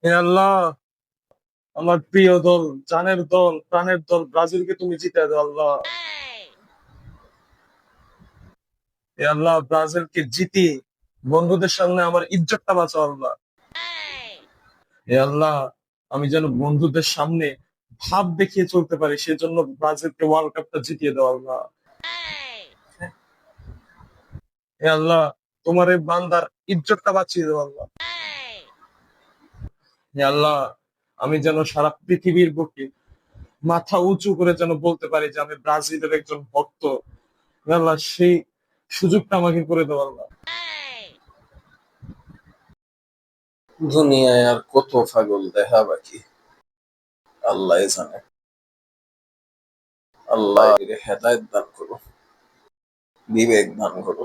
হে আল্লাহ, আমার প্রিয় দল, জানের দল, প্রাণের দল ব্রাজিলকে তুমি জিতে দাও আল্লাহ। হে আল্লাহ, ব্রাজিলকে জিতিয়ে বন্ধুদের সামনে আমার ইজ্জতটা বাঁচাও আল্লাহ। হে আল্লাহ, আমি যেন বন্ধুদের সামনে ভাব দেখিয়ে চলতে পারি, সেজন্য ব্রাজিলকে ওয়ার্ল্ড কাপটা জিতিয়ে দাও আল্লাহ। হে আল্লাহ, তোমার এই বান্দার ইজ্জতটা বাঁচিয়ে দাও আল্লাহ। হে আল্লাহ, আমি যেন সারা পৃথিবীর বুকে মাথা উঁচু করে যেন বলতে পারি যে আমি ব্রাজিলের একজন ভক্ত। হে আল্লাহ, সেই সুযোগটা আমাকে করে দাও আল্লাহ। দুনিয়ায় আর কত পাগল দেখা বাকি, আল্লাহ জানে। আল্লাহ এর হেদায়েত দান করো, বিবেক দান করো।